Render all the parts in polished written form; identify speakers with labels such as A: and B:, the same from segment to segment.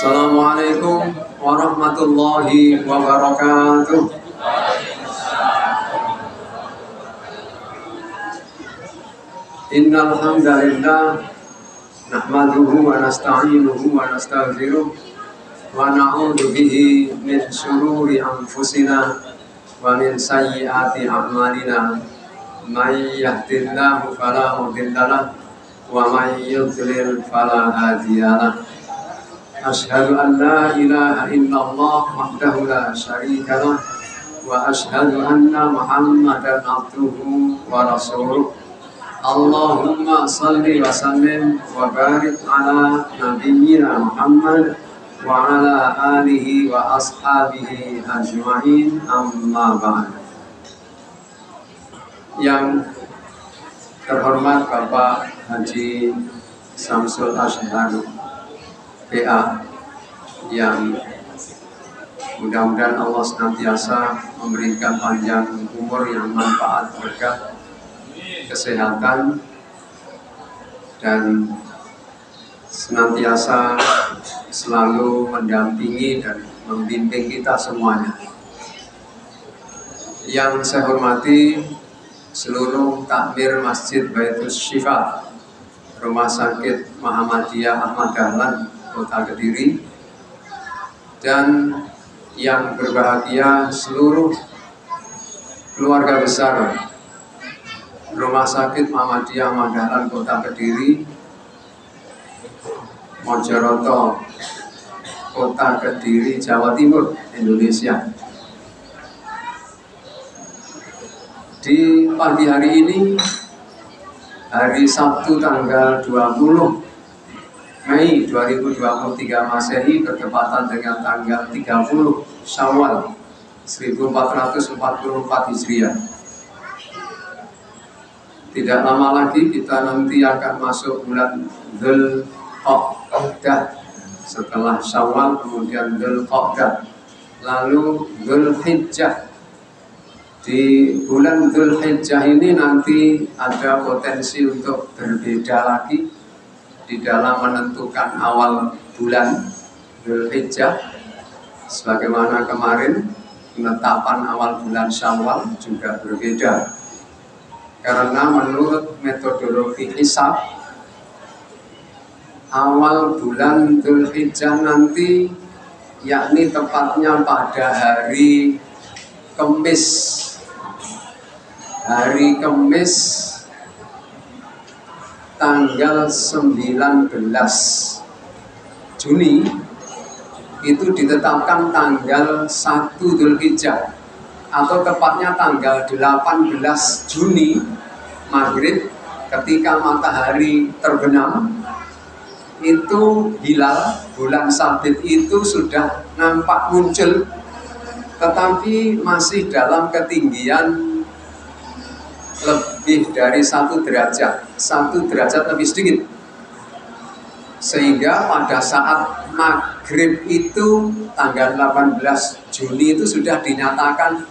A: Assalamualaikum warahmatullahi wabarakatuh. Innal hamdalillah nahmaduhu wa nasta'inuhu wa nastaghfiruh wa na'udzu bihi min shururi anfusina wa min sayyiati a'malina. May yahdihillahu fala mudilla lahu wa may yudlil fala hadiya lahu. Asyhadu an la ilaha illallah wahdahu la syarika lah wa asyhadu anna Muhammadan abduhu wa rasuluh. Allahumma salli wa sallim wa barik ala nabiyyina Muhammad wa ala alihi wa ashabihi ajma'in, amma ba'd. Yang terhormat Bapak Haji Samsul Asyhar PA, yang mudah-mudahan Allah senantiasa memberikan panjang umur yang manfaat, berkah, kesehatan, dan senantiasa selalu mendampingi dan membimbing kita semuanya. Yang saya hormati seluruh takmir Masjid Baitul Syifa, Rumah Sakit Muhammadiyah Ahmad Dahlan, Kota Kediri, dan yang berbahagia seluruh keluarga besar Rumah Sakit Muhammadiyah Ahmad Dahlan, Kota Kediri, Mojoroto, Kota Kediri, Jawa Timur, Indonesia. Di pagi hari ini, hari Sabtu tanggal 20 Mei 2023 Masehi, bertepatan dengan tanggal 30 Syawal 1444 Hijriah. Tidak lama lagi kita nanti akan masuk bulan Dzulqa'dah. Setelah Syawal kemudian Dzulqa'dah, lalu Dzulhijjah. Di bulan Dzulhijjah ini nanti ada potensi untuk berbeda lagi di dalam menentukan awal bulan Dzulhijjah. Sebagaimana kemarin penetapan awal bulan Syawal juga berbeda, karena menurut metodologi hisab, awal bulan Dzulhijjah nanti, yakni tepatnya pada hari Kamis, tanggal 19 Juni itu ditetapkan tanggal 1 Dzulhijjah, atau tepatnya tanggal 18 Juni maghrib, ketika matahari terbenam, itu hilal bulan sabit itu sudah nampak muncul, tetapi masih dalam ketinggian lebih dari 1 derajat lebih sedikit, sehingga pada saat maghrib itu tanggal 18 Juni itu sudah dinyatakan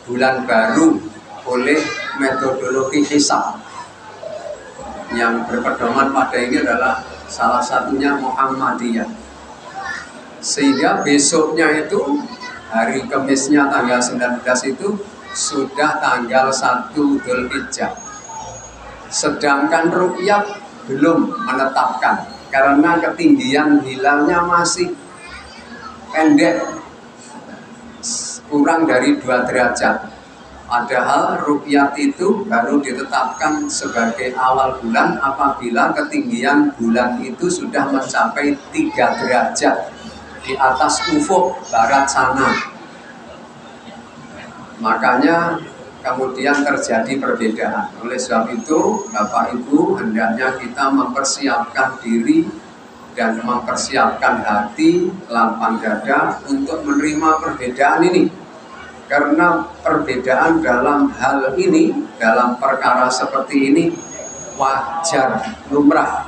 A: bulan baru oleh metodologi hisab. Yang berpedoman pada ini adalah salah satunya Muhammadiyah, sehingga besoknya itu hari Kamisnya tanggal 19 itu sudah tanggal 1 Dzulhijjah. Sedangkan ruqyah belum menetapkan, karena ketinggian hilalnya masih pendek, kurang dari 2 derajat. Padahal ruqyah itu baru ditetapkan sebagai awal bulan apabila ketinggian bulan itu sudah mencapai 3 derajat di atas ufuk barat sana. Makanya kemudian terjadi perbedaan. Oleh sebab itu, Bapak Ibu, hendaknya kita mempersiapkan diri dan mempersiapkan hati, lapang dada untuk menerima perbedaan ini. Karena perbedaan dalam hal ini, dalam perkara seperti ini, wajar, lumrah.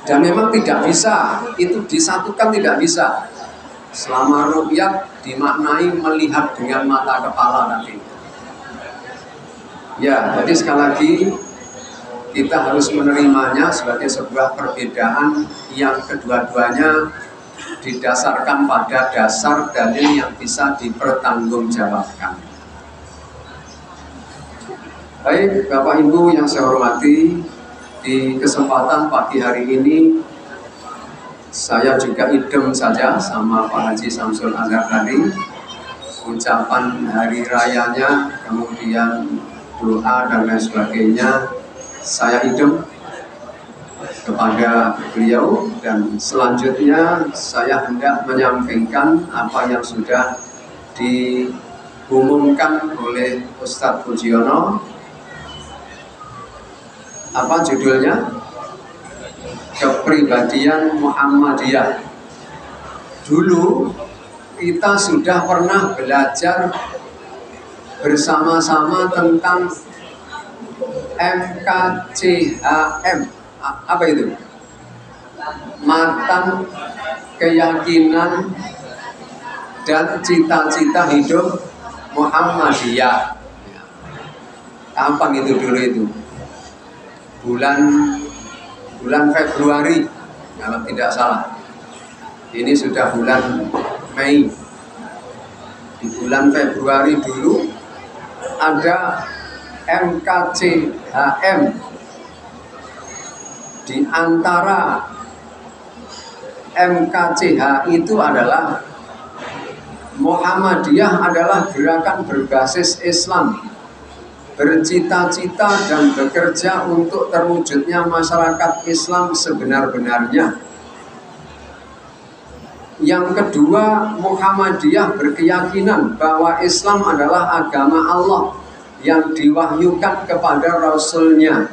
A: Dan memang tidak bisa, itu disatukan tidak bisa. Selama ruqyah dimaknai melihat dengan mata kepala nanti. Ya, jadi sekali lagi kita harus menerimanya sebagai sebuah perbedaan yang kedua-duanya didasarkan pada dasar dalil yang bisa dipertanggungjawabkan. Baik, Bapak Ibu yang saya hormati, di kesempatan pagi hari ini saya juga idem saja sama Pak Haji Samsul Azhar tadi, ucapan hari rayanya, kemudian doa dan lain sebagainya, saya idem kepada beliau, dan selanjutnya saya hendak menyampaikan apa yang sudah diumumkan oleh Ustadz Pujiono. Apa judulnya? Kepribadian Muhammadiyah. Dulu kita sudah pernah belajar bersama-sama tentang MKCHM. Apa itu? Matan, keyakinan, dan cita-cita hidup Muhammadiyah. Kapan itu dulu itu? Bulan Februari kalau tidak salah. Ini sudah bulan Mei. Di bulan Februari dulu ada MKCHM. Di antara MKCH itu adalah Muhammadiyah adalah gerakan berbasis Islam, bercita-cita dan bekerja untuk terwujudnya masyarakat Islam sebenar-benarnya. Yang kedua, Muhammadiyah berkeyakinan bahwa Islam adalah agama Allah yang diwahyukan kepada Rasulnya.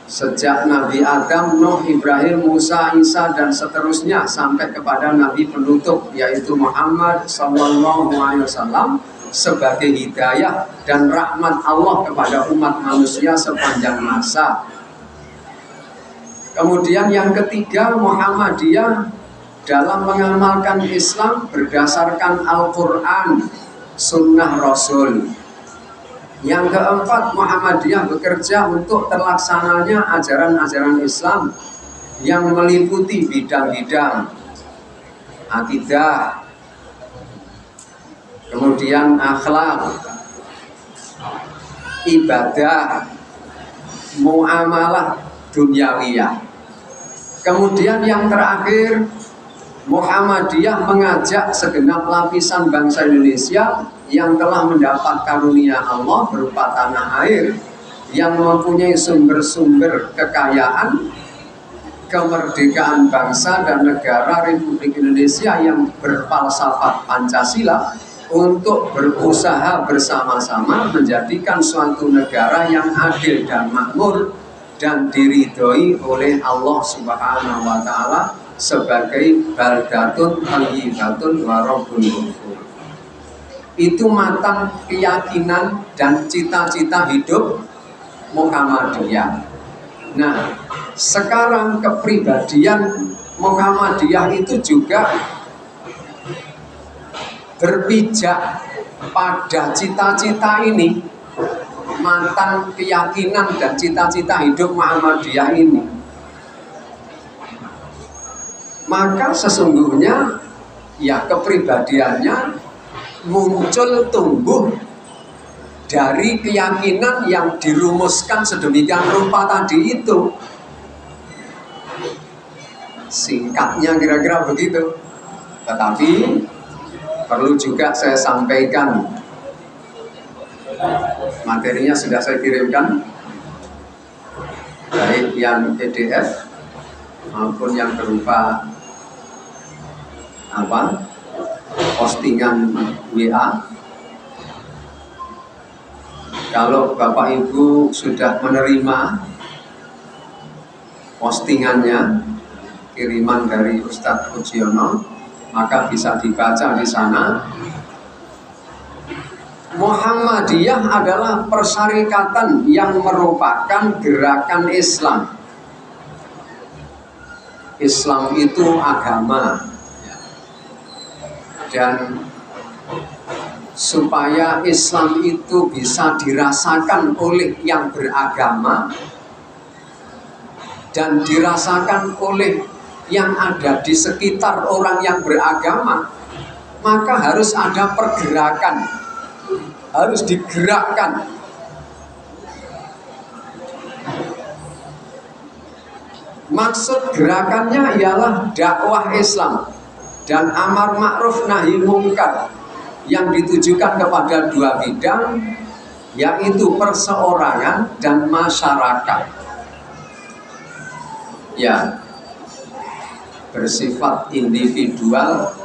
A: Sejak Nabi Adam, Nuh, Ibrahim, Musa, Isa, dan seterusnya sampai kepada Nabi penutup yaitu Muhammad SAW, sebagai hidayah dan rahmat Allah kepada umat manusia sepanjang masa. Kemudian yang ketiga, Muhammadiyah dalam mengamalkan Islam berdasarkan Al-Quran, Sunnah Rasul. Yang keempat, Muhammadiyah bekerja untuk terlaksananya ajaran-ajaran Islam yang meliputi bidang-bidang akidah, kemudian akhlak, ibadah, muamalah duniawiyah. Kemudian yang terakhir, Muhammadiyah mengajak segenap lapisan bangsa Indonesia yang telah mendapat karunia Allah berupa tanah air yang mempunyai sumber-sumber kekayaan, kemerdekaan bangsa dan negara Republik Indonesia yang berfalsafat Pancasila, untuk berusaha bersama-sama menjadikan suatu negara yang adil dan makmur dan diridhoi oleh Allah Subhanahu wa Ta'ala sebagai baldatun thayyibatun wa rabbun ghafur. Itu matan keyakinan dan cita-cita hidup Muhammadiyah. Nah, sekarang kepribadian Muhammadiyah itu juga berpijak pada cita-cita ini, mantan keyakinan dan cita-cita hidup Muhammadiyah ini. Maka sesungguhnya ya kepribadiannya muncul tumbuh dari keyakinan yang dirumuskan sedemikian rupa tadi itu. Singkatnya kira-kira begitu. Tetapi perlu juga saya sampaikan, materinya sudah saya kirimkan, baik yang PDF maupun yang berupa postingan WA. Kalau Bapak Ibu sudah menerima postingannya, kiriman dari Ustadz Pujiono, maka bisa dibaca di sana. Muhammadiyah adalah persyarikatan yang merupakan gerakan Islam. Islam itu agama, dan supaya Islam itu bisa dirasakan oleh yang beragama, dan dirasakan oleh yang ada di sekitar orang yang beragama, maka harus ada pergerakan, harus digerakkan. Maksud gerakannya ialah dakwah Islam dan amar ma'ruf nahi mungkar yang ditujukan kepada dua bidang, yaitu perseorangan dan masyarakat. Ya, bersifat individual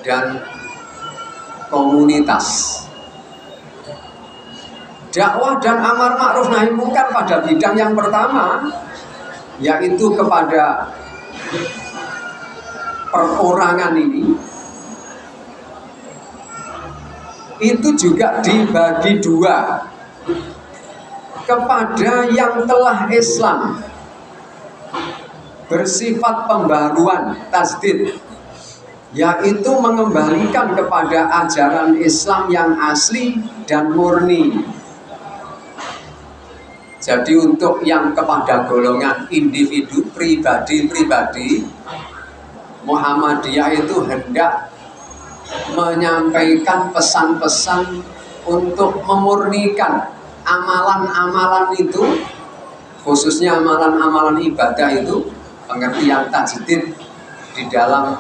A: dan komunitas. Dakwah dan amar ma'ruf nahi mungkar pada bidang yang pertama, yaitu kepada perorangan ini, itu juga dibagi dua. Kepada yang telah Islam bersifat pembaruan, tasdid, yaitu mengembalikan kepada ajaran Islam yang asli dan murni. Jadi untuk yang kepada golongan individu pribadi-pribadi, Muhammadiyah itu hendak menyampaikan pesan-pesan untuk memurnikan amalan-amalan itu, khususnya amalan-amalan ibadah itu. Pengertian tajdid di dalam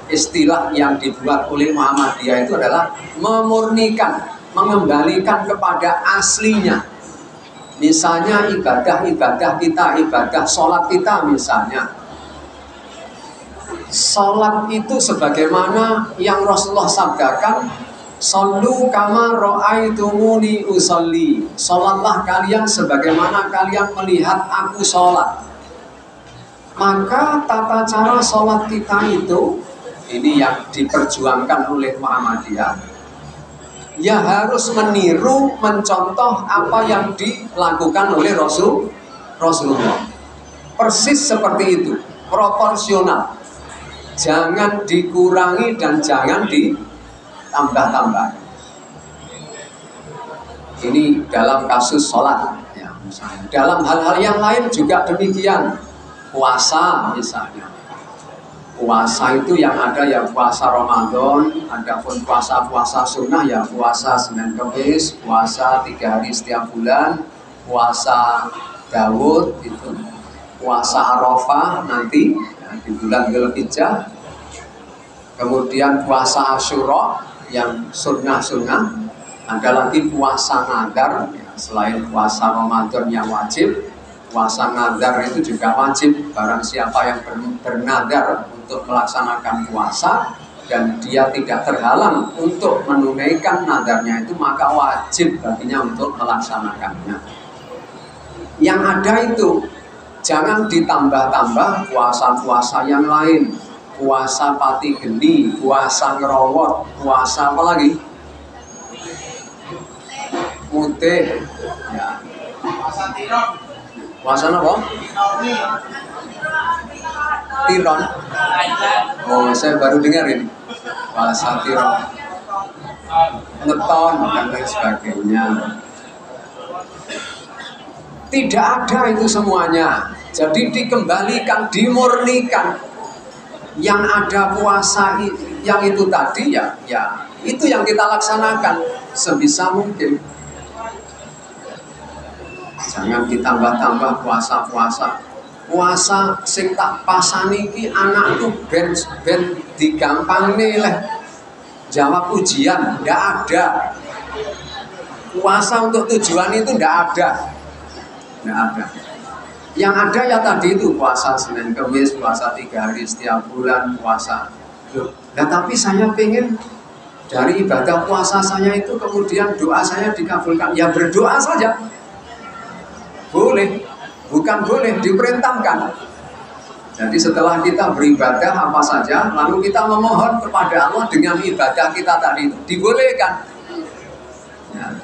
A: istilah yang dibuat oleh Muhammadiyah itu adalah memurnikan, mengembalikan kepada aslinya. Misalnya ibadah-ibadah kita, ibadah sholat kita misalnya. Sholat itu sebagaimana yang Rasulullah sabdakan, "Shollu kama ra'aitumuni usolli." Sholatlah kalian sebagaimana kalian melihat aku sholat. Maka tata cara sholat kita itu, ini yang diperjuangkan oleh Muhammadiyah, ya harus meniru, mencontoh apa yang dilakukan oleh Rasulullah. Persis seperti itu, proporsional. Jangan dikurangi dan jangan ditambah-tambah. Ini dalam kasus sholat. Ya, misalnya. Dalam hal-hal yang lain juga demikian. Puasa misalnya. Puasa itu yang ada ya puasa Ramadan, adapun puasa-puasa sunnah ya puasa Senin Kamis, puasa 3 hari setiap bulan, puasa Daud itu, puasa Arafah nanti ya, di bulan Dzulhijjah, kemudian puasa Asyura yang sunnah-sunnah, ada lagi puasa nadar ya, selain puasa Ramadan yang wajib. Puasa nadar itu juga wajib. Barang siapa yang bernadar untuk melaksanakan puasa dan dia tidak terhalang untuk menunaikan nadarnya itu, maka wajib baginya untuk melaksanakannya. Yang ada itu jangan ditambah-tambah puasa-puasa yang lain. Puasa pati geni, puasa ngerowot, puasa apa lagi? Mutih ya. Puasa tiron. Puasa apa? Tiron. Oh, saya baru dengar ini. Puasa tiron. Ngeton dan lain sebagainya. Tidak ada itu semuanya. Jadi dikembalikan, dimurnikan. Yang ada puasa yang itu tadi ya itu yang kita laksanakan sebisa mungkin. Jangan ditambah-tambah puasa-puasa. Puasa sing tak pasani ki anakku ben digampangne leh jawab ujian, ndak ada. Puasa untuk tujuan itu ndak ada. Ndak ada. Yang ada ya tadi itu puasa Senin Kamis, puasa 3 hari setiap bulan, puasa. Loh, nah tapi saya pengen dari ibadah puasa saya itu kemudian doa saya dikabulkan. Ya berdoa saja. Boleh, bukan boleh, diperintahkan. Jadi setelah kita beribadah apa saja, lalu kita memohon kepada Allah dengan ibadah kita tadi itu, dibolehkan. Ya.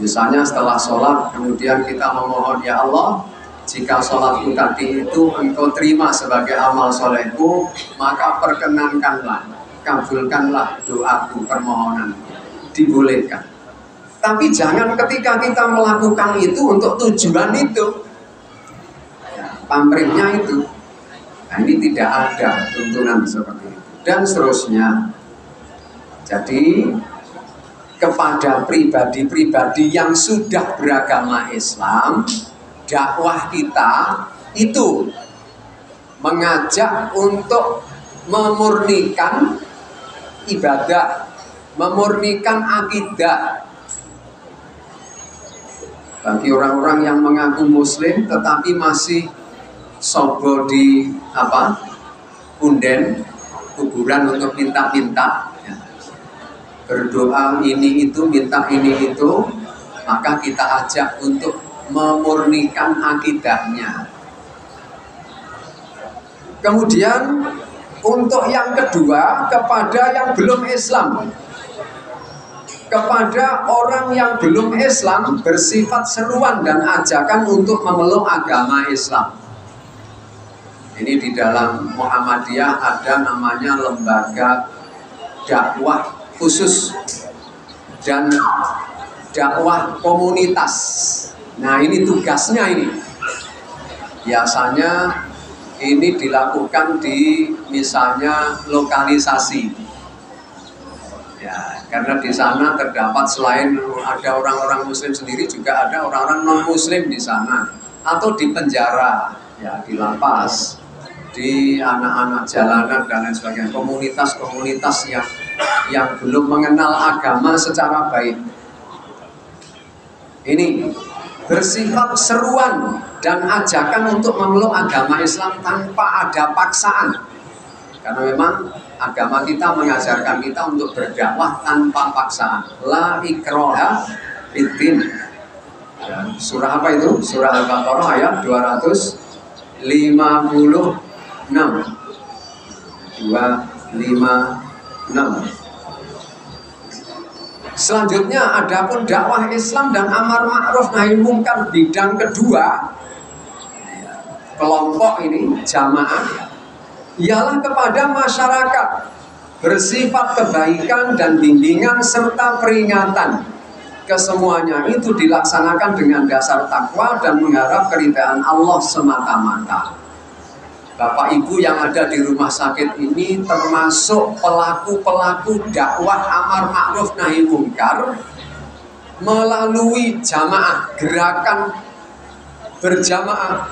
A: Misalnya setelah sholat, kemudian kita memohon, ya Allah, jika sholatku tadi itu engkau terima sebagai amal solehku, maka perkenankanlah, kabulkanlah doaku, permohonan. Dibolehkan. Tapi jangan ketika kita melakukan itu untuk tujuan itu. pamrihnya itu. Nah, ini tidak ada tuntunan seperti itu dan seterusnya. Jadi kepada pribadi-pribadi yang sudah beragama Islam, dakwah kita itu mengajak untuk memurnikan ibadah, memurnikan akidah. Bagi orang-orang yang mengaku muslim tetapi masih sobo di punden kuburan untuk minta-minta, ya, berdoa ini itu, minta ini itu, maka kita ajak untuk memurnikan akidahnya. Kemudian untuk yang kedua, kepada yang belum Islam, kepada orang yang belum Islam bersifat seruan dan ajakan untuk memeluk agama Islam. Ini di dalam Muhammadiyah ada namanya lembaga dakwah khusus dan dakwah komunitas. Nah, ini tugasnya ini. Biasanya ini dilakukan di misalnya lokalisasi. Ya, karena di sana terdapat selain ada orang-orang muslim sendiri juga ada orang-orang non muslim di sana, atau di penjara, ya, di lapas, di anak-anak jalanan dan lain sebagainya, komunitas-komunitas yang belum mengenal agama secara baik. Ini bersifat seruan dan ajakan untuk memeluk agama Islam tanpa ada paksaan, karena memang agama kita mengajarkan kita untuk berdakwah tanpa paksaan. La ikraha fiddin. Surah apa itu? Surah Al-Baqarah ayat 256. 256. Selanjutnya adapun dakwah Islam dan amar ma'ruf nahi munkar bidang kedua, kelompok ini jamaah, ialah kepada masyarakat bersifat kebaikan dan bimbingan serta peringatan. Kesemuanya itu dilaksanakan dengan dasar takwa dan mengharap keridhaan Allah semata-mata. Bapak Ibu yang ada di rumah sakit ini termasuk pelaku-pelaku dakwah amar ma'ruf nahi munkar melalui jamaah, gerakan berjamaah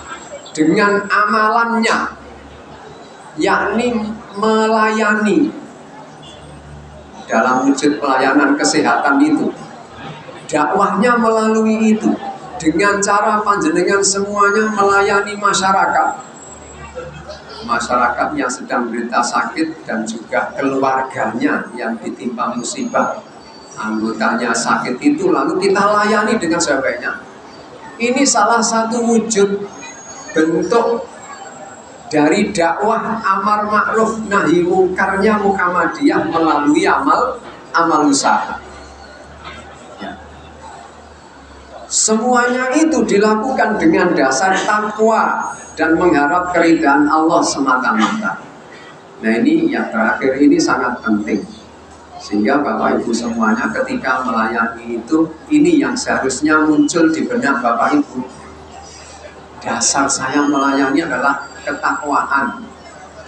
A: dengan amalannya, yakni melayani dalam wujud pelayanan kesehatan itu. Dakwahnya melalui itu dengan cara panjenengan semuanya melayani masyarakat yang sedang berita sakit dan juga keluarganya yang ditimpa musibah. Anggotanya sakit itu lalu kita layani dengan sebaiknya. Ini salah satu wujud bentuk dari dakwah amar ma'ruf nahi mungkarnya Muhammadiyah melalui amal usaha. Ya. Semuanya itu dilakukan dengan dasar takwa dan mengharap keridhaan Allah semata-mata. Nah, ini yang terakhir ini sangat penting. Sehingga Bapak Ibu semuanya ketika melayani itu, ini yang seharusnya muncul di benak Bapak Ibu. Dasar saya melayani adalah ketakwaan.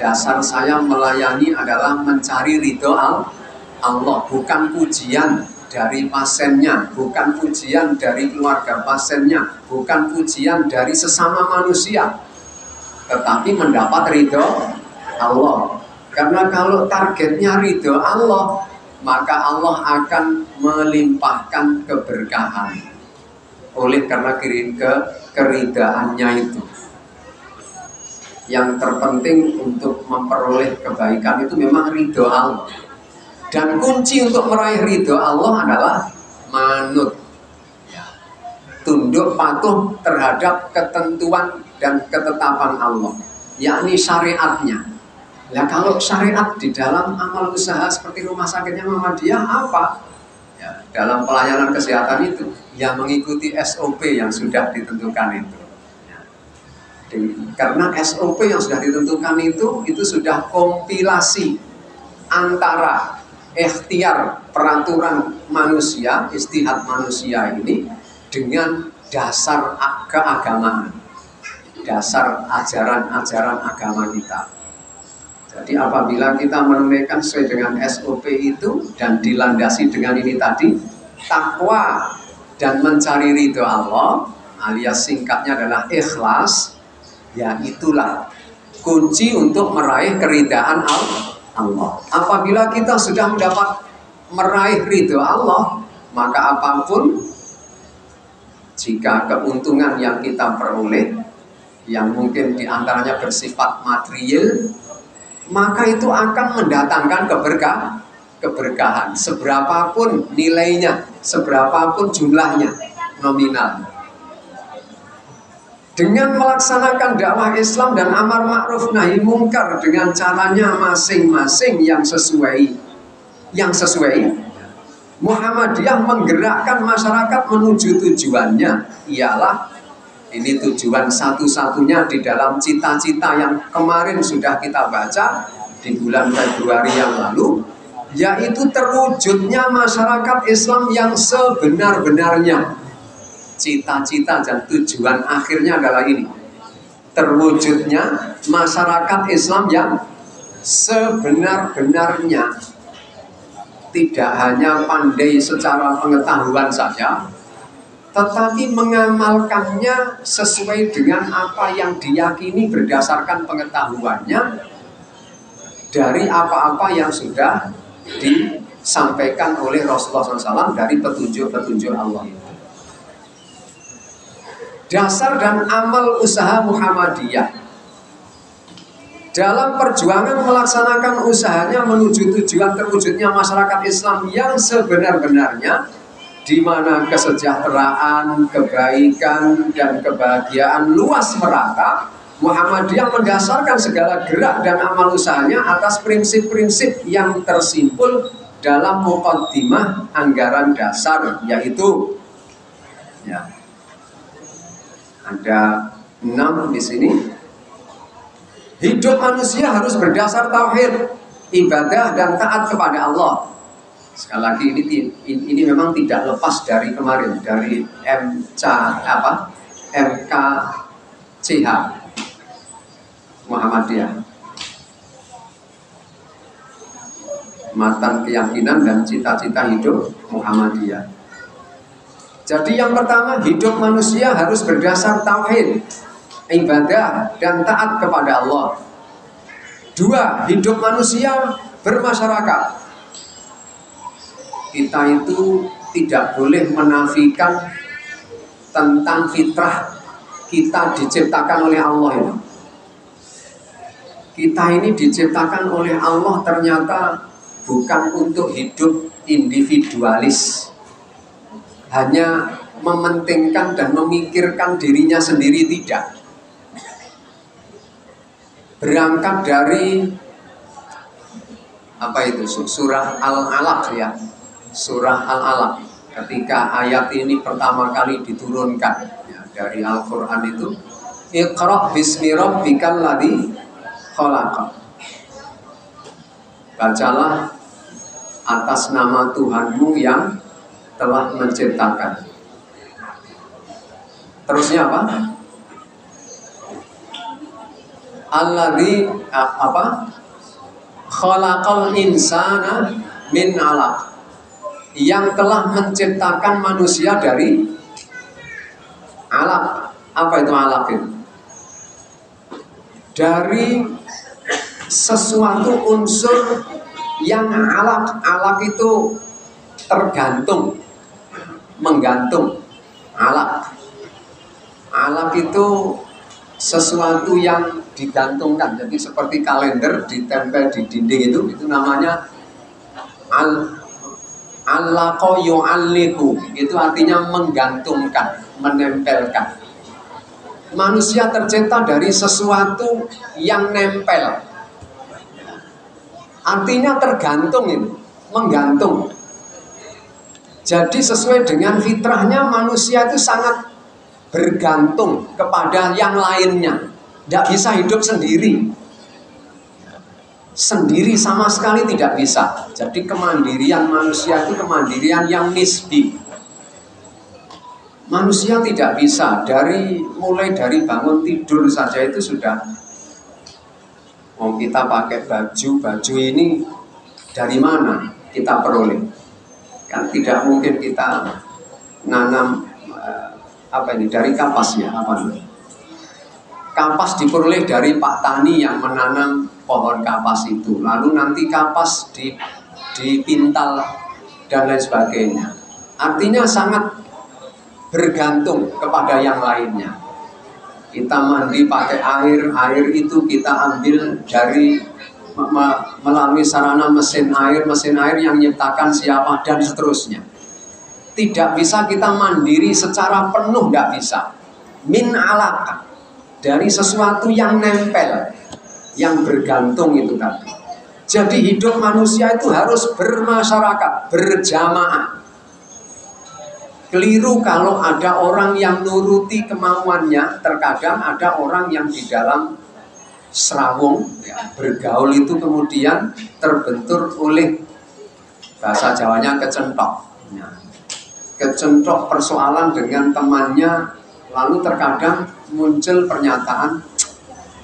A: Dasar saya melayani adalah mencari ridho Allah, bukan pujian dari pasiennya, bukan pujian dari keluarga pasiennya, bukan pujian dari sesama manusia, tetapi mendapat ridho Allah. Karena kalau targetnya ridho Allah, maka Allah akan melimpahkan keberkahan oleh karena keridaannya itu. Yang terpenting untuk memperoleh kebaikan itu memang ridho Allah. Dan kunci untuk meraih ridho Allah adalah manut, tunduk patuh terhadap ketentuan dan ketetapan Allah, yakni syariatnya. Nah, kalau syariat di dalam amal usaha seperti rumah sakitnya Muhammadiyah apa? Ya, dalam pelayanan kesehatan itu yang mengikuti SOP yang sudah ditentukan itu. Karena SOP yang sudah ditentukan itu sudah kompilasi antara ikhtiar peraturan manusia, istihad manusia ini dengan dasar keagamaan. dasar ajaran-ajaran agama kita. Jadi apabila kita menunaikan sesuai dengan SOP itu dan dilandasi dengan ini tadi, takwa dan mencari ridho Allah, alias singkatnya adalah ikhlas, ya itulah kunci untuk meraih keridhaan Allah. Apabila kita sudah mendapat meraih ridho Allah, maka apapun jika keuntungan yang kita peroleh, yang mungkin diantaranya bersifat material, maka itu akan mendatangkan keberkahan, seberapapun nilainya, seberapapun jumlahnya, nominal. Dengan melaksanakan dakwah Islam dan amar ma'ruf nahi mungkar dengan caranya masing-masing yang sesuai, Muhammadiyah menggerakkan masyarakat menuju tujuannya, ialah ini tujuan satu-satunya di dalam cita-cita yang kemarin sudah kita baca di bulan Februari yang lalu, yaitu terwujudnya masyarakat Islam yang sebenar-benarnya. Cita-cita dan tujuan akhirnya adalah ini, terwujudnya masyarakat Islam yang sebenar-benarnya, tidak hanya pandai secara pengetahuan saja, tetapi mengamalkannya sesuai dengan apa yang diyakini berdasarkan pengetahuannya dari apa-apa yang sudah disampaikan oleh Rasulullah SAW dari petunjuk-petunjuk Allah. Dasar dan amal usaha Muhammadiyah dalam perjuangan melaksanakan usahanya menuju tujuan terwujudnya masyarakat Islam yang sebenar-benarnya, di mana kesejahteraan, kebaikan, dan kebahagiaan luas merata. Muhammadiyah mendasarkan segala gerak dan amal usahanya atas prinsip-prinsip yang tersimpul dalam muqaddimah anggaran dasar, yaitu ada 6 di sini. Hidup manusia harus berdasar tauhid, ibadah dan taat kepada Allah. Sekali lagi ini memang tidak lepas dari kemarin, dari MKCH Muhammadiyah, matan keyakinan dan cita-cita hidup Muhammadiyah. Jadi yang pertama, hidup manusia harus berdasar tauhid, ibadah dan taat kepada Allah. 2, hidup manusia bermasyarakat. Kita itu tidak boleh menafikan tentang fitrah kita diciptakan oleh Allah ini. Kita ini diciptakan oleh Allah ternyata bukan untuk hidup individualis, hanya mementingkan dan memikirkan dirinya sendiri, tidak. Berangkat dari surah Al-Alaq, ya, surah Al-Alaq. Ketika ayat ini pertama kali diturunkan, ya, dari Al-Quran itu, Iqra' bismi rabbikal ladzi khalaq. Bacalah atas nama Tuhanmu yang telah menciptakan. Terusnya apa? Alladzi khalaqal insana min 'alaq. Yang telah menciptakan manusia dari alaq. Apa itu alaq itu? Dari sesuatu unsur yang alaq. Alaq itu tergantung, menggantung. Alaq itu sesuatu yang digantungkan. Jadi seperti kalender ditempel di dinding itu namanya allaqa yu'alliqu. Itu artinya menggantungkan, menempelkan. Manusia tercipta dari sesuatu yang nempel. Artinya tergantung itu, menggantung. Jadi sesuai dengan fitrahnya manusia itu sangat bergantung kepada yang lainnya. Tidak bisa hidup sendiri. Sendiri sama sekali tidak bisa. Jadi kemandirian manusia itu kemandirian yang nisbi. Manusia tidak bisa mulai dari bangun tidur saja itu sudah. Kita pakai baju ini dari mana kita peroleh? Kan tidak mungkin kita nanam dari kapas ya, kapas diperoleh dari Pak Tani yang menanam pohon kapas itu, lalu nanti kapas dipintal dan lain sebagainya. Artinya sangat bergantung kepada yang lainnya. Kita mandi pakai air itu kita ambil dari melalui sarana mesin air yang menciptakan siapa dan seterusnya. Tidak bisa kita mandiri secara penuh, tidak bisa. Min alaka, dari sesuatu yang nempel, yang bergantung itu tadi. Jadi hidup manusia itu harus bermasyarakat, berjamaah. Keliru kalau ada orang yang nuruti kemauannya. Terkadang ada orang yang di dalam serawung ya, bergaul itu kemudian terbentur oleh, bahasa Jawanya kecentok ya. Kecentok persoalan dengan temannya, lalu terkadang muncul pernyataan,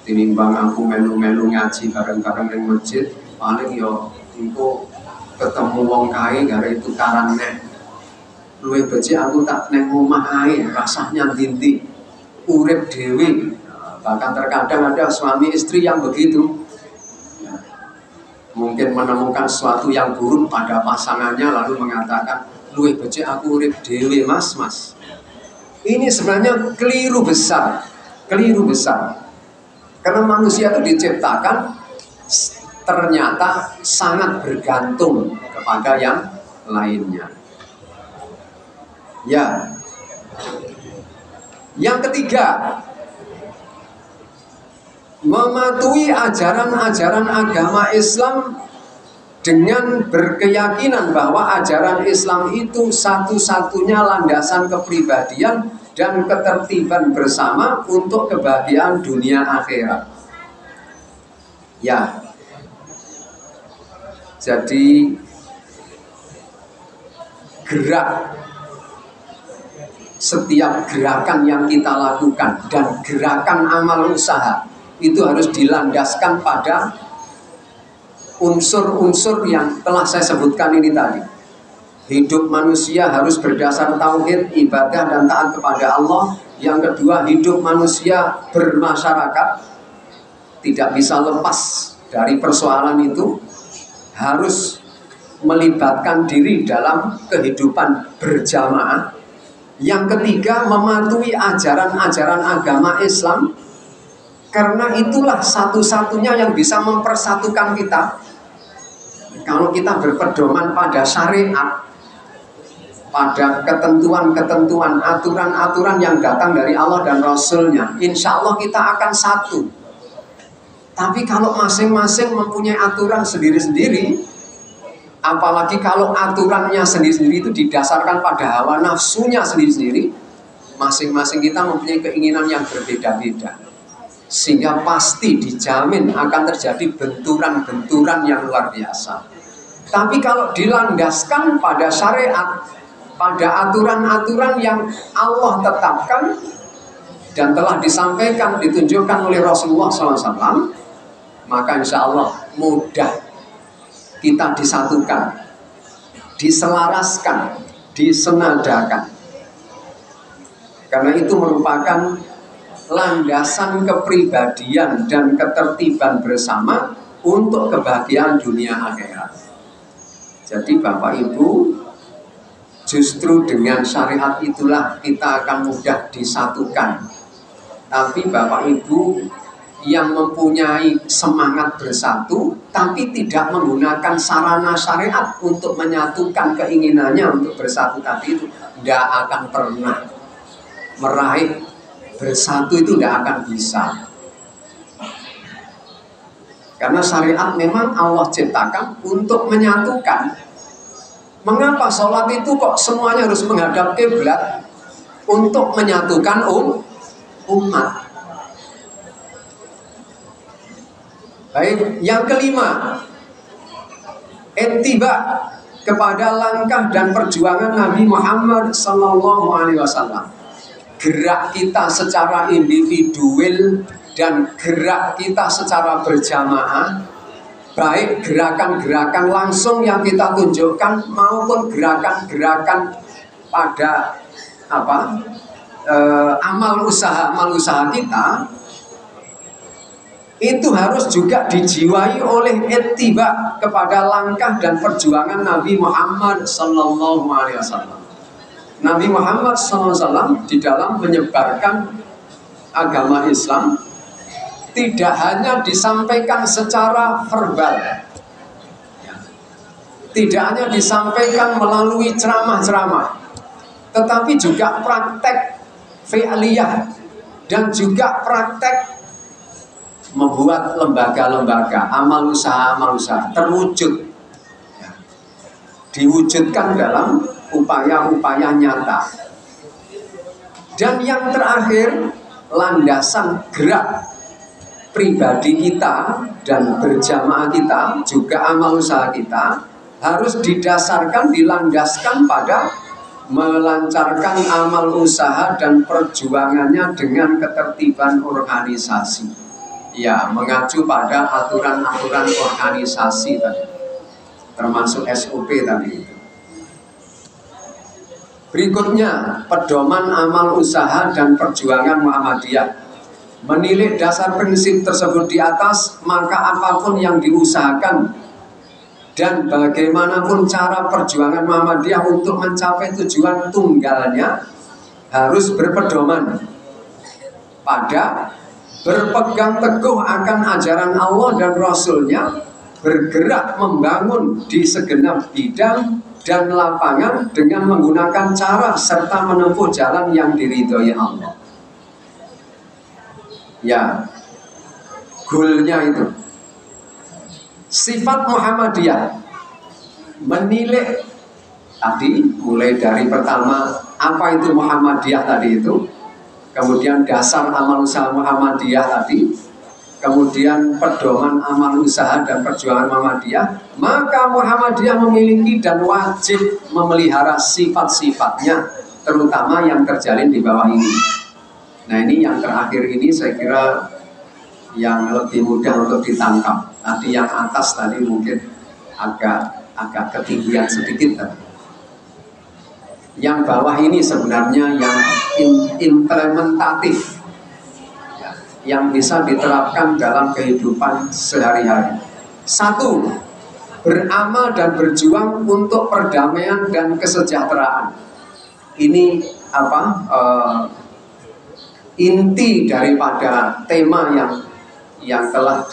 A: tinimbang aku melu-melu ngaji bareng-bareng di masjid, paling yo engko ketemu wong kae gara itu karane luwih becik aku tak neng omah ae, rasanya ndi urip dhewe. Bahkan terkadang ada suami istri yang begitu, mungkin menemukan sesuatu yang buruk pada pasangannya lalu mengatakan luwih becik aku urip dhewe mas. Ini sebenarnya keliru besar. Karena manusia itu diciptakan ternyata sangat bergantung kepada yang lainnya. Ya, yang ketiga, mematuhi ajaran-ajaran agama Islam dengan berkeyakinan bahwa ajaran Islam itu satu-satunya landasan kepribadian dan ketertiban bersama untuk kebahagiaan dunia akhirat. Ya, jadi setiap gerakan yang kita lakukan dan gerakan amal usaha itu harus dilandaskan pada unsur-unsur yang telah saya sebutkan ini tadi. Hidup manusia harus berdasar tauhid, ibadah dan taat kepada Allah. Yang kedua, hidup manusia bermasyarakat, tidak bisa lepas dari persoalan itu, harus melibatkan diri dalam kehidupan berjamaah. Yang ketiga, mematuhi ajaran-ajaran agama Islam, karena itulah satu-satunya yang bisa mempersatukan kita. Kalau kita berpedoman pada syariat, pada ketentuan-ketentuan, aturan-aturan yang datang dari Allah dan Rasul-Nya, insya Allah kita akan satu. Tapi kalau masing-masing mempunyai aturan sendiri-sendiri, apalagi kalau aturannya sendiri-sendiri itu didasarkan pada hawa nafsunya sendiri-sendiri, masing-masing kita mempunyai keinginan yang berbeda-beda, sehingga pasti dijamin akan terjadi benturan-benturan yang luar biasa. Tapi kalau dilandaskan pada syariat, pada aturan-aturan yang Allah tetapkan dan telah disampaikan, ditunjukkan oleh Rasulullah SAW, maka insya Allah mudah kita disatukan, diselaraskan, disenadakan. Karena itu merupakan landasan kepribadian dan ketertiban bersama untuk kebahagiaan dunia akhirat. Jadi Bapak Ibu, justru dengan syariat itulah kita akan mudah disatukan. Tapi Bapak Ibu yang mempunyai semangat bersatu tapi tidak menggunakan sarana syariat untuk menyatukan keinginannya untuk bersatu tadi, itu tidak akan pernah meraih bersatu, itu tidak akan bisa. Karena syariat memang Allah ciptakan untuk menyatukan. Mengapa sholat itu kok semuanya harus menghadap kiblat? Untuk menyatukan umat. Baik, yang kelima, ittiba, kepada langkah dan perjuangan Nabi Muhammad Sallallahu Alaihi Wasallam. Gerak kita secara individual dan gerak kita secara berjamaah, baik gerakan-gerakan langsung yang kita tunjukkan maupun gerakan-gerakan pada amal usaha kita, itu harus juga dijiwai oleh ittiba kepada langkah dan perjuangan Nabi Muhammad Sallallahu Alaihi Wasallam. Nabi Muhammad SAW di dalam menyebarkan agama Islam tidak hanya disampaikan secara verbal, tidak hanya disampaikan melalui ceramah-ceramah, tetapi juga praktek fi'liyah dan juga praktek membuat lembaga-lembaga, amal usaha terwujud, diwujudkan dalam upaya-upaya nyata. Dan yang terakhir, landasan gerak pribadi kita dan berjamaah kita, juga amal usaha kita, harus didasarkan, dilandaskan pada melancarkan amal usaha dan perjuangannya dengan ketertiban organisasi. Ya, mengacu pada aturan-aturan organisasi tadi, termasuk SOP tadi itu. Berikutnya, pedoman amal usaha dan perjuangan Muhammadiyah. Menilik dasar prinsip tersebut di atas, maka apapun yang diusahakan dan bagaimanapun cara perjuangan Muhammadiyah untuk mencapai tujuan tunggalnya harus berpedoman pada berpegang teguh akan ajaran Allah dan Rasul-Nya, bergerak membangun di segenap bidang dan lapangan dengan menggunakan cara serta menempuh jalan yang diridhoi Allah. Ya, goalnya itu. Sifat Muhammadiyah menilik tadi, mulai dari pertama apa itu Muhammadiyah tadi itu, kemudian dasar amal usaha Muhammadiyah tadi, kemudian pedoman amal usaha dan perjuangan Muhammadiyah. Maka Muhammadiyah memiliki dan wajib memelihara sifat-sifatnya, terutama yang terjalin di bawah ini. Nah, ini yang terakhir ini saya kira yang lebih mudah untuk ditangkap. Tadi yang atas tadi mungkin agak ketinggian sedikit tadi. Yang bawah ini sebenarnya yang implementatif, ya, yang bisa diterapkan dalam kehidupan sehari-hari. 1. Beramal dan berjuang untuk perdamaian dan kesejahteraan. Ini inti daripada tema yang telah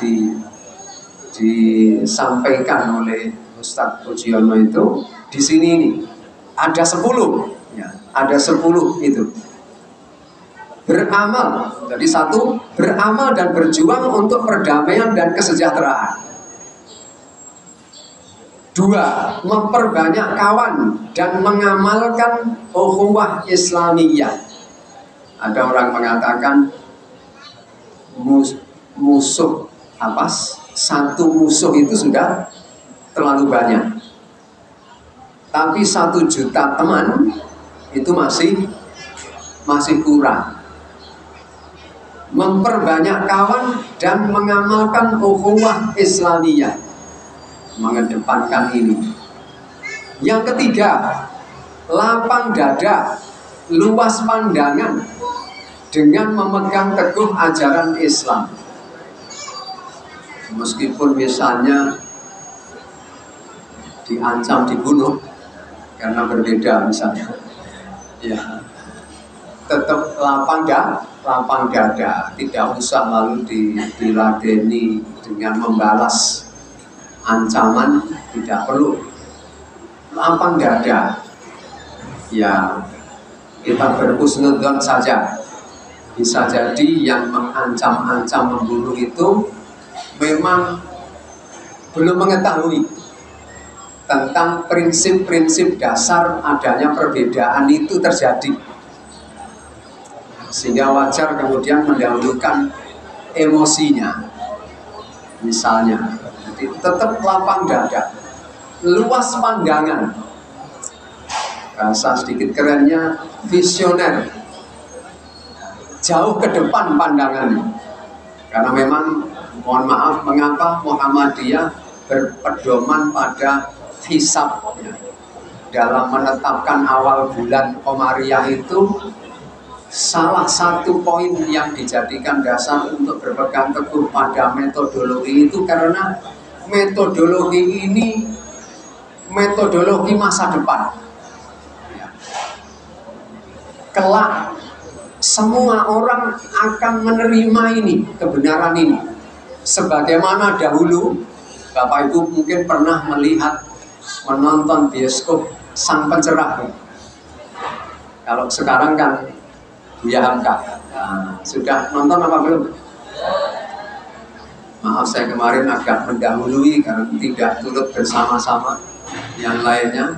A: disampaikan oleh Ustadz Pujiono itu. Di sini ini ada 10, ya, ada 10 itu. Beramal, jadi 1, beramal dan berjuang untuk perdamaian dan kesejahteraan. 2, memperbanyak kawan dan mengamalkan ukhuwah Islamiyah. Ada orang mengatakan musuh satu musuh itu sudah terlalu banyak, tapi 1 juta teman itu masih kurang. Memperbanyak kawan dan mengamalkan ukhuwah Islamiyah, mengedepankan ini. Yang ketiga, lapang dada, luas pandangan dengan memegang teguh ajaran Islam. Meskipun misalnya diancam dibunuh karena berbeda misalnya, ya, tetap lapang dada, tidak usah lalu diladeni dengan membalas ancaman, tidak perlu. Lapang dada, ya, kita berhusnudzon saja. Bisa jadi yang mengancam-ancam membunuh itu memang belum mengetahui tentang prinsip-prinsip dasar adanya perbedaan itu terjadi, sehingga wajar kemudian mendahulukan emosinya misalnya. Jadi tetap lapang dada. luas pandangan. Bahasa sedikit kerennya visioner, jauh ke depan pandangannya. Karena memang, mohon maaf, mengapa Muhammadiyah berpedoman pada hisab, ya. Dalam menetapkan awal bulan Komariah itu salah satu poin yang dijadikan dasar untuk berpegang teguh pada metodologi itu, karena metodologi ini metodologi masa depan. Kelak semua orang akan menerima ini, kebenaran ini. Sebagaimana dahulu, Bapak Ibu mungkin pernah menonton bioskop Sang Pencerah. Kalau sekarang kan Buya Hamka. Nah, sudah nonton apa belum? Maaf, saya kemarin agak mendahului karena tidak turut bersama-sama yang lainnya.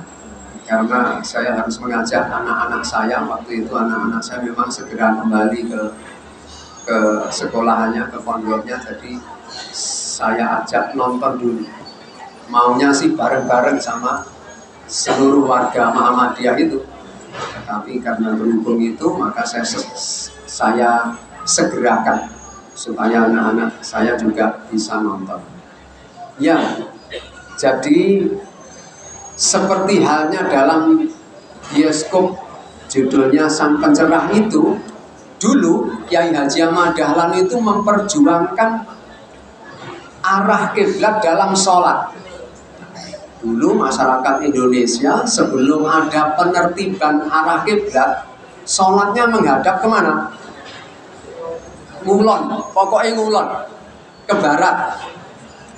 A: Karena saya harus mengajak anak-anak saya, waktu itu anak-anak saya memang segera kembali ke sekolahannya, ke pondoknya, jadi saya ajak nonton dulu. Maunya sih bareng-bareng sama seluruh warga Muhammadiyah itu, tapi karena berhubung itu maka saya segerakan supaya anak-anak saya juga bisa nonton. Ya, jadi seperti halnya dalam bioskop judulnya Sang Pencerah itu, dulu Kiai Haji Ahmad Dahlan itu memperjuangkan arah kiblat dalam sholat. Dulu masyarakat Indonesia sebelum ada penertiban arah kiblat, sholatnya menghadap kemana? Ngulon, pokoknya ngulon, ke barat.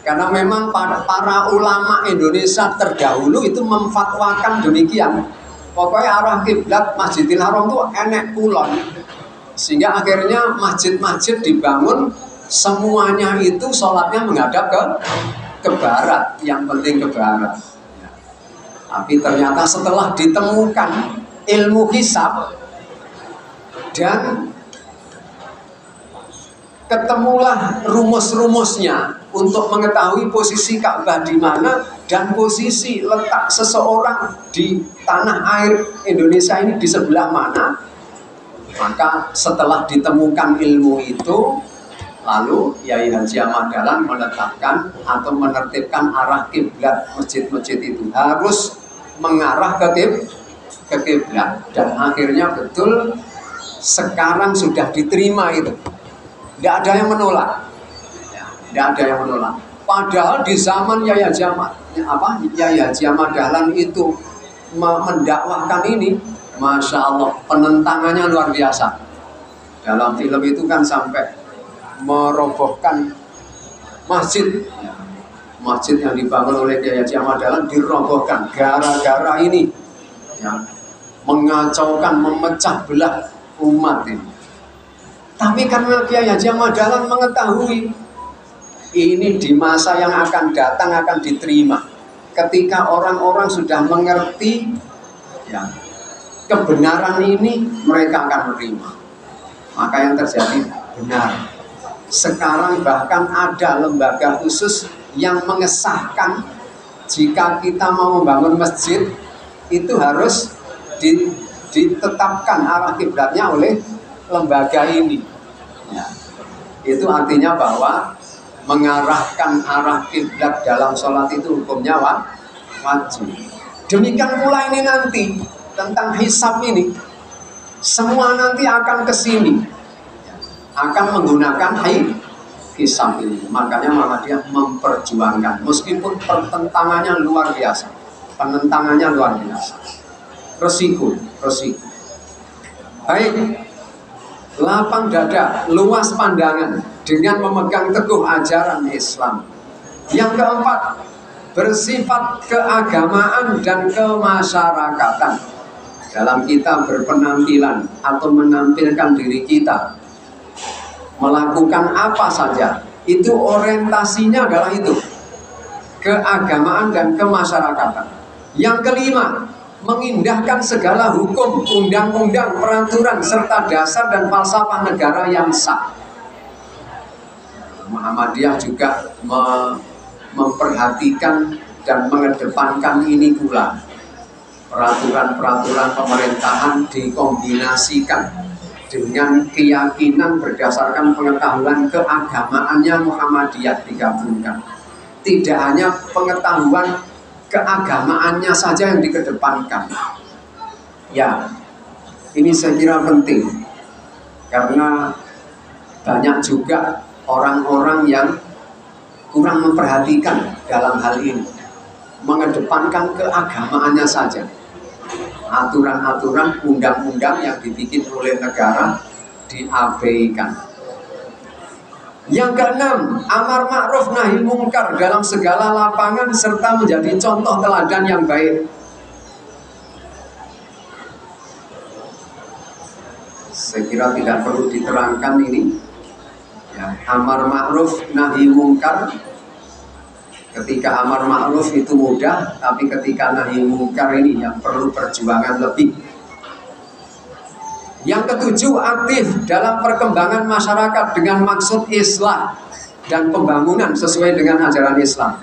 A: Karena memang para ulama Indonesia terdahulu itu memfatwakan demikian. Pokoknya arah kiblat Masjidil Haram itu enek kulon. Sehingga akhirnya masjid-masjid dibangun, semuanya itu sholatnya menghadap ke barat. Yang penting ke barat. Tapi ternyata setelah ditemukan ilmu hisab dan ketemulah rumus-rumusnya untuk mengetahui posisi Ka'bah di mana dan posisi letak seseorang di tanah air Indonesia ini di sebelah mana. Maka setelah ditemukan ilmu itu, lalu Kiai Haji Ahmad Dahlan menetapkan atau menertibkan arah kiblat masjid-masjid itu harus mengarah ke kiblat, dan akhirnya betul sekarang sudah diterima itu. Tidak ada yang menolak, tidak ada yang menolak. Padahal di zaman Kiai Haji Ahmad Dahlan itu mendakwahkan ini, Masya Allah, penentangannya luar biasa. Dalam film itu kan sampai merobohkan masjid yang dibangun oleh Kiai Haji Ahmad Dahlan, dirobohkan gara-gara ini, ya, mengacaukan, memecah belah umat ini. Tapi karena Kiai Haji Ahmad Dahlan mengetahui ini di masa yang akan datang akan diterima, ketika orang-orang sudah mengerti, ya, kebenaran ini, mereka akan menerima. Maka yang terjadi benar. Sekarang bahkan ada lembaga khusus yang mengesahkan jika kita mau membangun masjid itu harus ditetapkan arah kiblatnya oleh lembaga ini. Ya. Itu artinya bahwa mengarahkan arah kiblat dalam sholat itu hukumnya wajib. Demikian pula ini nanti tentang hisab ini, semua nanti akan ke sini, akan menggunakan hisab ini. Makanya Muhammadiyah memperjuangkan, meskipun pertentangannya luar biasa, penentangannya luar biasa, resiko. Baik. Lapang dada, luas pandangan dengan memegang teguh ajaran Islam. Yang keempat, bersifat keagamaan dan kemasyarakatan. Dalam kita berpenampilan atau menampilkan diri kita, melakukan apa saja, itu orientasinya adalah itu, keagamaan dan kemasyarakatan. Yang kelima, mengindahkan segala hukum, undang-undang, peraturan, serta dasar dan falsafah negara yang sah. Muhammadiyah juga memperhatikan dan mengedepankan ini pula. Peraturan-peraturan pemerintahan dikombinasikan dengan keyakinan berdasarkan pengetahuan keagamaannya Muhammadiyah digabungkan. Tidak hanya pengetahuan keagamaannya saja yang dikedepankan. Ya, ini saya kira penting karena banyak juga orang-orang yang kurang memperhatikan dalam hal ini, mengedepankan keagamaannya saja. Aturan-aturan undang-undang yang dibikin oleh negara diabaikan. Yang keenam, amar ma'ruf nahi mungkar dalam segala lapangan serta menjadi contoh teladan yang baik. Saya kira tidak perlu diterangkan ini. Ya, amar ma'ruf nahi mungkar. Ketika amar ma'ruf itu mudah, tapi ketika nahi mungkar ini yang perlu perjuangan lebih. Yang ketujuh, aktif dalam perkembangan masyarakat dengan maksud islah dan pembangunan sesuai dengan ajaran Islam.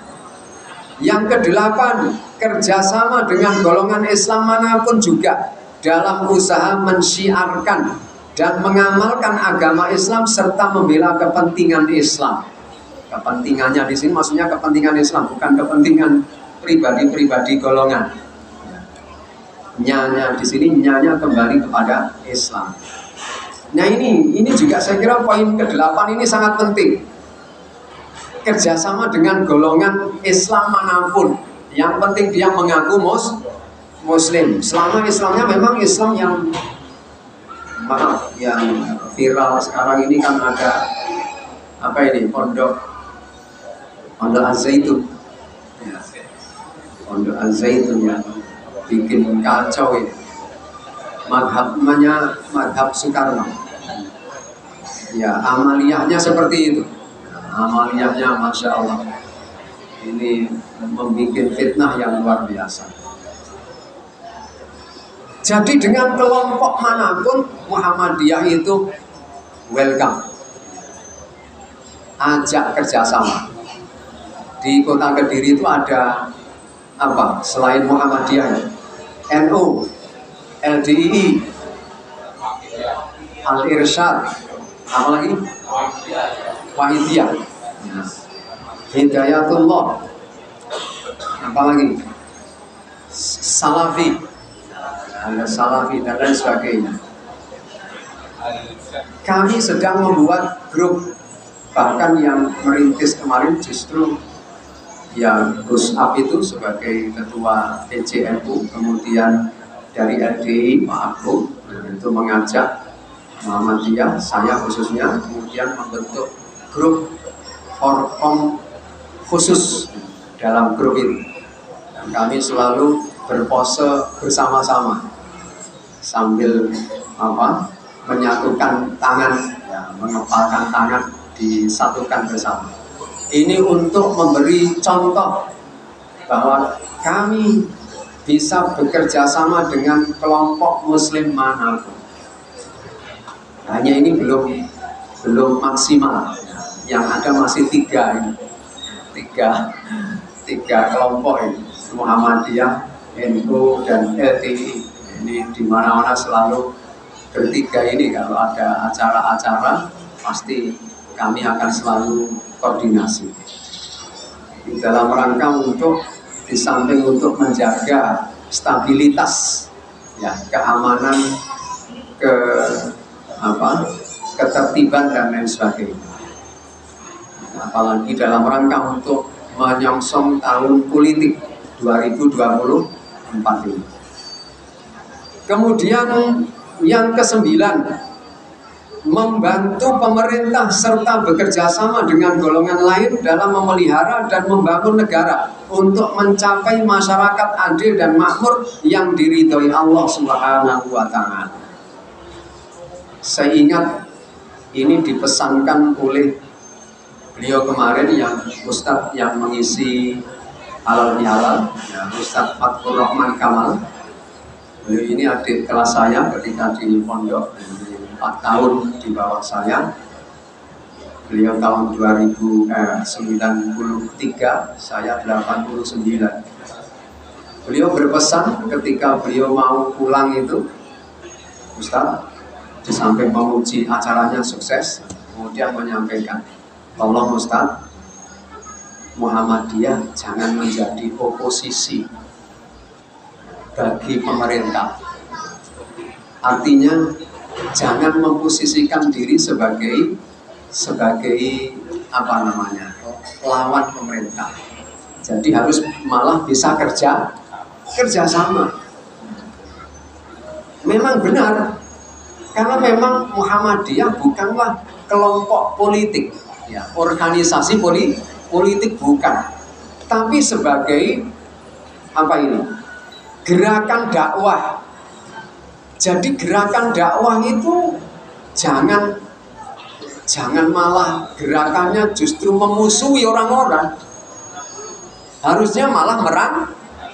A: Yang kedelapan, kerjasama dengan golongan Islam manapun juga dalam usaha mensyiarkan dan mengamalkan agama Islam serta membela kepentingan Islam. Kepentingannya di sini maksudnya kepentingan Islam, bukan kepentingan pribadi-pribadi golongan. Nyanya di sini nyanya kembali kepada Islam. Nah ini juga saya kira poin ke-8 ini sangat penting. Kerjasama dengan golongan Islam manapun, yang penting dia mengaku Muslim. Selama Islamnya memang Islam yang yang viral sekarang ini kan ada apa ini Pondok Al-Zaitun, ya. Pondok Al-Zaitun yang bikin kacau ini. Madhabnya madhab Soekarno. Ya, amaliyahnya seperti itu. Amaliyahnya Masya Allah. Ini membuat fitnah yang luar biasa. Jadi dengan kelompok manapun Muhammadiyah itu welcome. Ajak kerjasama. Di kota Kediri itu ada apa? Selain Muhammadiyah, NU, LDII, Al-Irsyad, apa lagi? Wahidiyah, Hidayatullah, apa lagi? Salafi, ada Salafi dan lain sebagainya. Kami sedang membuat grup, bahkan yang merintis kemarin justru yang Gus Ab itu sebagai ketua PCNU, kemudian dari LDI Pak Abdul itu mengajak Muhammadiyah, saya khususnya, kemudian membentuk grup Forkom khusus dalam grup ini. Dan kami selalu berpose bersama-sama sambil menyatukan tangan, ya, mengepalkan tangan, disatukan bersama. Ini untuk memberi contoh bahwa kami bisa bekerja sama dengan kelompok Muslim manapun. Hanya ini belum maksimal. Yang ada masih tiga kelompok ini, Muhammadiyah, NU dan LDI. Ini di mana-mana selalu bertiga ini. Kalau ada acara-acara pasti kami akan selalu koordinasi di dalam rangka untuk di samping untuk menjaga stabilitas, ya, keamanan, ketertiban dan lain sebagainya. Apalagi dalam rangka untuk menyongsong tahun politik 2024 ini. Kemudian yang ke-9, membantu pemerintah serta bekerja sama dengan golongan lain dalam memelihara dan membangun negara untuk mencapai masyarakat adil dan makmur yang diridhoi Allah Subhanahu wa Ta'ala. Saya ingat ini dipesankan oleh beliau kemarin yang Ustadz yang mengisi halal bihalal, ya, Ustadz Fathur Rahman Kamal. Beliau ini adik kelas saya ketika di pondok, 4 tahun di bawah saya. Beliau tahun 2093, saya 89. Beliau berpesan ketika beliau mau pulang itu, Ustaz, di samping memuji acaranya sukses, kemudian menyampaikan, tolong Ustaz, Muhammadiyah jangan menjadi oposisi bagi pemerintah. Artinya jangan memposisikan diri sebagai lawan pemerintah. Jadi harus malah bisa kerjasama. Memang benar, karena memang Muhammadiyah bukanlah kelompok politik, ya, organisasi politik bukan, tapi sebagai gerakan dakwah. Jadi gerakan dakwah itu jangan malah gerakannya justru memusuhi orang-orang. Harusnya malah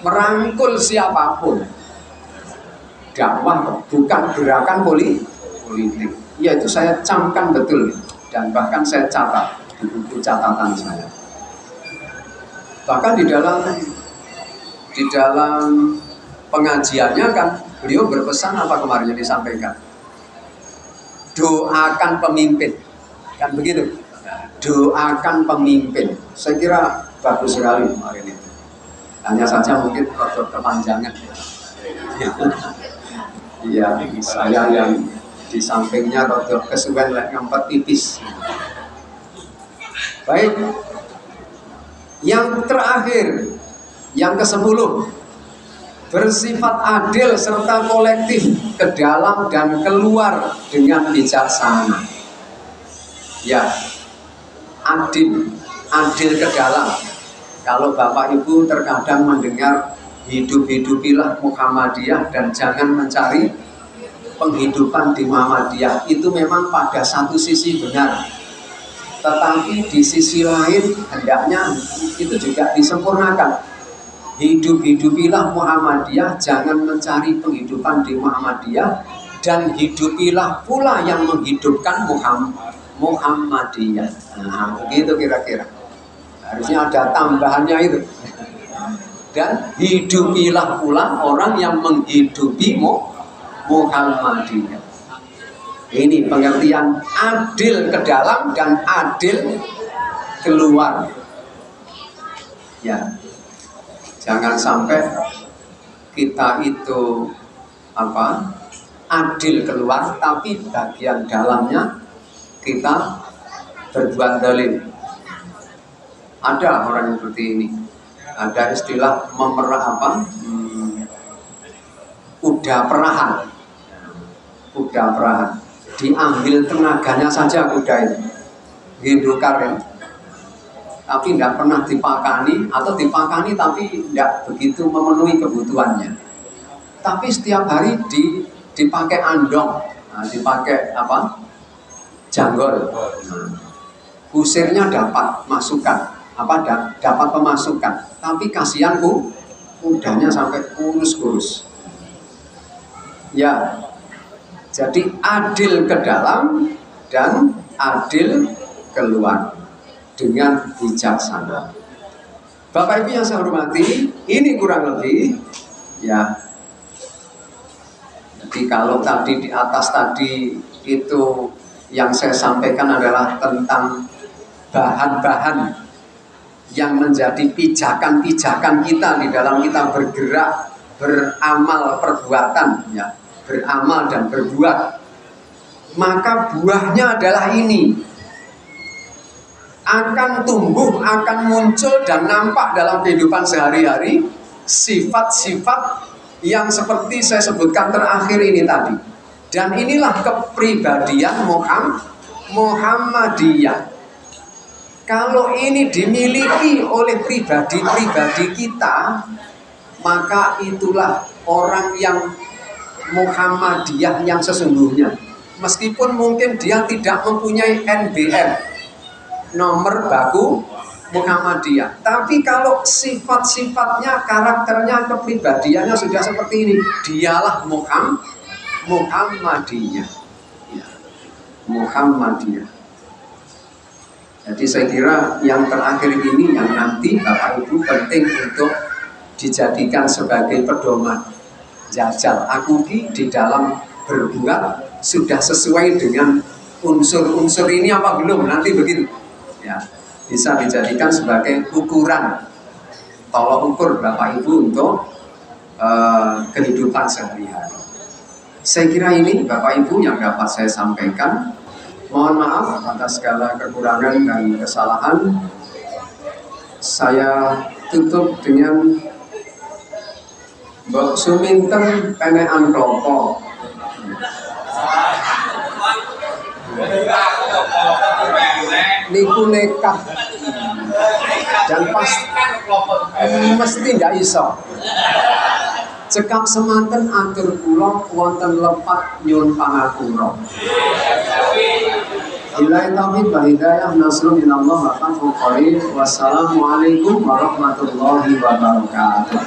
A: merangkul siapapun. Dakwah bukan gerakan politik. Ya, itu saya camkan betul, dan bahkan saya catat di buku catatan saya. Bahkan di dalam pengajiannya kan beliau berpesan apa kemarin yang disampaikan? Doakan pemimpin, kan begitu? Doakan pemimpin. Saya kira bagus sekali kemarin itu. Hanya saja mungkin rada kepanjangan. Iya, saya yang di sampingnya rada kesuwen lek ngempet tipis. Baik. Yang terakhir, yang ke-10, bersifat adil serta kolektif ke dalam dan keluar dengan bijaksana. Ya, adil ke dalam. Kalau Bapak Ibu terkadang mendengar hidup-hidupilah Muhammadiyah dan jangan mencari penghidupan di Muhammadiyah, itu memang pada satu sisi benar. Tetapi di sisi lain hendaknya itu juga disempurnakan. Hidup-hidupilah Muhammadiyah, jangan mencari penghidupan di Muhammadiyah, dan hidupilah pula yang menghidupkan Muhammadiyah. Nah, begitu kira-kira. Harusnya ada tambahannya itu. Dan hidupilah pula orang yang menghidupi Muhammadiyah. Ini pengertian adil ke dalam dan adil keluar. Ya, jangan sampai kita itu adil keluar, tapi bagian dalamnya kita berbuat zalim. Ada orang seperti ini. Ada istilah kuda perahan. Diambil tenaganya saja kuda itu, hidukar ya. Tapi tidak pernah dipakani, atau dipakani tapi tidak begitu memenuhi kebutuhannya. Tapi setiap hari dipakai andong, dipakai janggol. Kusirnya dapat masukan, dapat pemasukan. Tapi kasihan kudanya sampai kurus-kurus. Ya. Jadi adil ke dalam dan adil keluar dengan bijaksana. Bapak Ibu yang saya hormati, ini kurang lebih ya. Jadi kalau tadi di atas tadi itu yang saya sampaikan adalah tentang bahan-bahan yang menjadi pijakan-pijakan kita di dalam kita bergerak, beramal perbuatan ya. Beramal dan berbuat, maka buahnya adalah ini akan tumbuh, akan muncul dan nampak dalam kehidupan sehari-hari sifat-sifat yang seperti saya sebutkan terakhir ini tadi. Dan inilah kepribadian Muhammadiyah. Kalau ini dimiliki oleh pribadi-pribadi kita, maka itulah orang yang Muhammadiyah yang sesungguhnya. Meskipun mungkin dia tidak mempunyai NBM, nomor baku Muhammadiyah, tapi kalau sifat-sifatnya, karakternya, kepribadiannya sudah seperti ini, dialah Muhammadiyah. Muhammadiyah. Jadi saya kira yang terakhir ini yang nanti Bapak Ibu penting untuk dijadikan sebagai pedoman. Jajal akuki di dalam berbuat sudah sesuai dengan unsur-unsur ini apa belum, nanti begitu ya, bisa dijadikan sebagai ukuran tolok ukur Bapak Ibu untuk kehidupan sehari-hari. Saya kira ini Bapak Ibu yang dapat saya sampaikan. Mohon maaf atas segala kekurangan dan kesalahan. Saya tutup dengan Mbok Suminten penekan klopo. Niku nekat dan pas mesti ndak iso. Cekap semanten atur kula wonten lepat nyun pangapura. Billahi taufiq wal hidayah, nasrun minallah wa fathun qarib. Wassalamualaikum warahmatullahi wabarakatuh.